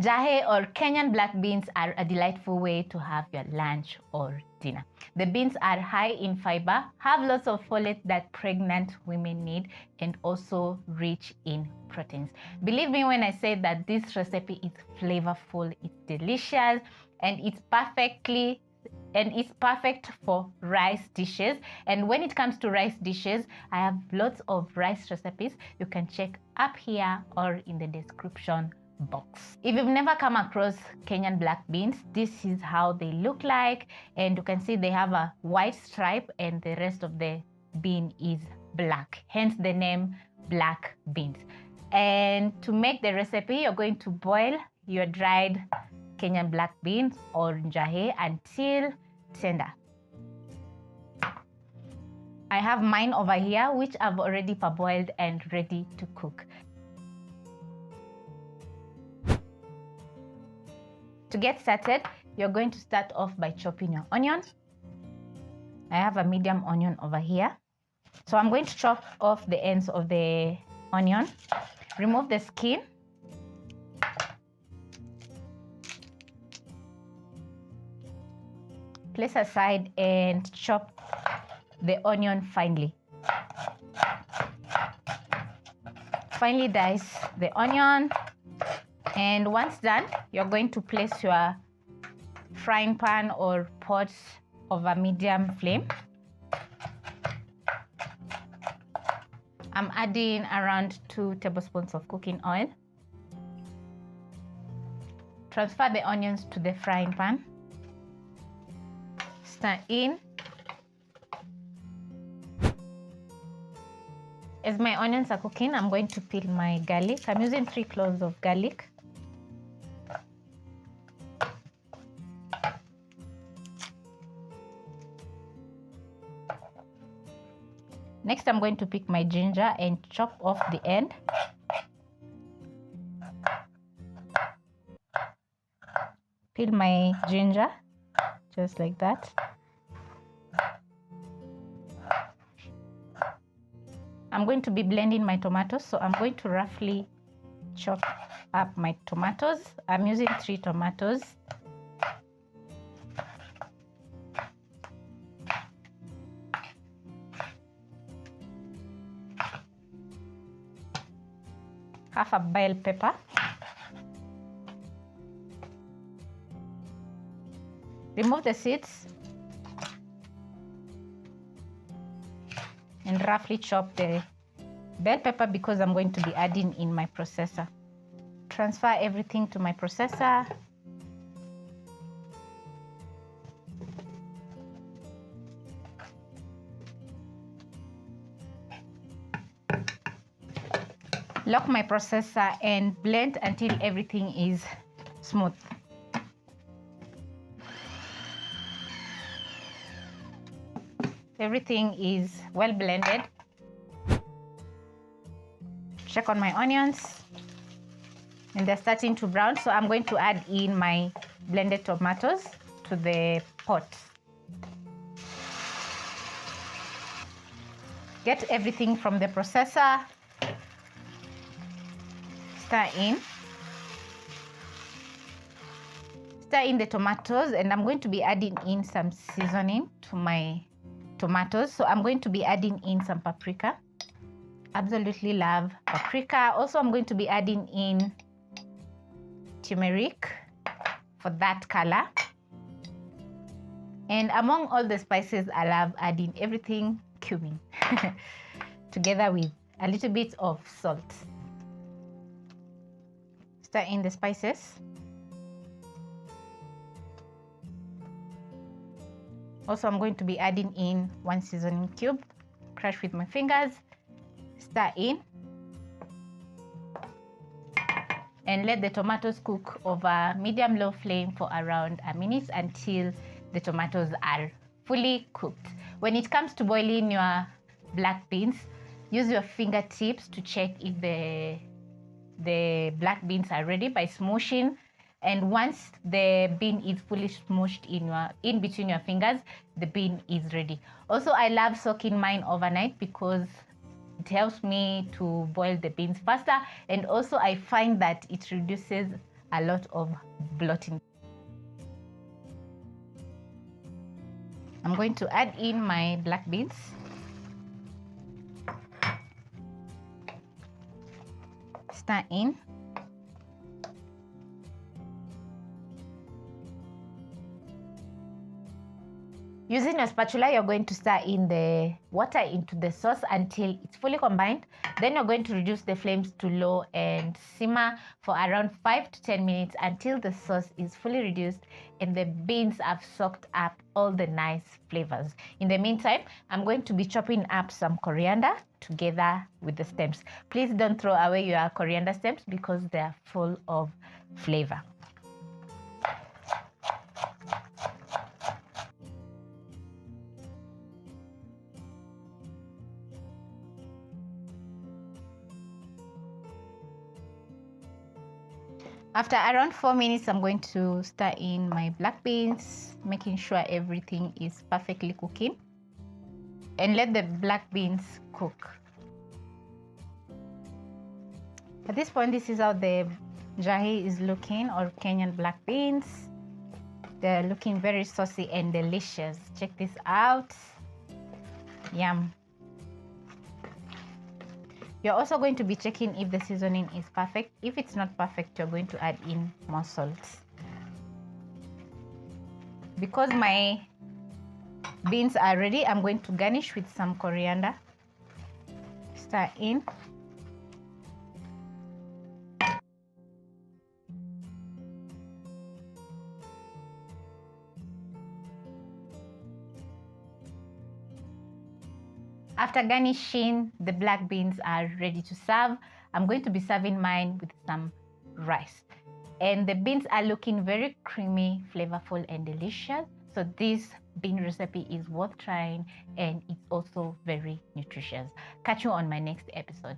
Njahi or Kenyan black beans are a delightful way to have your lunch or dinner. The beans are high in fiber, have lots of folate that pregnant women need, and also rich in proteins. Believe me when I say that this recipe is flavorful, it's delicious, and it's perfect for rice dishes. And when it comes to rice dishes, I have lots of rice recipes you can check up here or in the description box. If you've never come across Kenyan black beans, this is how they look like, and you can see they have a white stripe and the rest of the bean is black, hence the name black beans. And to make the recipe, you're going to boil your dried Kenyan black beans or njahi until tender. I have mine over here, which I've already parboiled and ready to cook. To get started, you're going to start off by chopping your onion. I have a medium onion over here. So I'm going to chop off the ends of the onion, remove the skin. Place aside and chop the onion finely. Finely dice the onion. And once done, you're going to place your frying pan or pot over medium flame. I'm adding around 2 tablespoons of cooking oil. Transfer the onions to the frying pan. Stir in. As my onions are cooking, I'm going to peel my garlic. I'm using 3 cloves of garlic. Next, I'm going to pick my ginger and chop off the end. Peel my ginger, just like that. I'm going to be blending my tomatoes, so I'm going to roughly chop up my tomatoes. I'm using 3 tomatoes. Half a bell pepper. Remove the seeds and roughly chop the bell pepper because I'm going to be adding in my processor. Transfer everything to my processor. Lock my processor and blend until everything is smooth. Everything is well blended. Check on my onions and they're starting to brown, so I'm going to add in my blended tomatoes to the pot. Get everything from the processor. Stir in the tomatoes, and I'm going to be adding in some seasoning to my tomatoes. So I'm going to be adding in some paprika. Absolutely love paprika. Also, I'm going to be adding in turmeric for that color. And among all the spices, I love adding everything cumin together with a little bit of salt. Stir in the spices. Also, I'm going to be adding in 1 seasoning cube, crush with my fingers. Stir in and let the tomatoes cook over medium-low flame for around a minute until the tomatoes are fully cooked. When it comes to boiling your black beans, use your fingertips to check if the black beans are ready by smooshing, and once the bean is fully smooshed in between your fingers, the bean is ready. Also, I love soaking mine overnight because it helps me to boil the beans faster, and also I find that it reduces a lot of bloating. I'm going to add in my black beans. Stir in. Using a spatula, you're going to stir in the water into the sauce until it's fully combined. Then you're going to reduce the flames to low and simmer for around 5 to 10 minutes until the sauce is fully reduced and the beans have soaked up all the nice flavors. In the meantime, I'm going to be chopping up some coriander together with the stems. Please don't throw away your coriander stems because they are full of flavor. After around 4 minutes, I'm going to stir in my black beans, making sure everything is perfectly cooking, and let the black beans cook. At this point, this is how the Njahi is looking, or Kenyan black beans. They're looking very saucy and delicious. Check this out. Yum. You're also going to be checking if the seasoning is perfect. If it's not perfect, you're going to add in more salt. Because my beans are ready, I'm going to garnish with some coriander. Stir in. After garnishing, the black beans are ready to serve. I'm going to be serving mine with some rice. And the beans are looking very creamy, flavorful, and delicious. So this bean recipe is worth trying, and it's also very nutritious. Catch you on my next episode.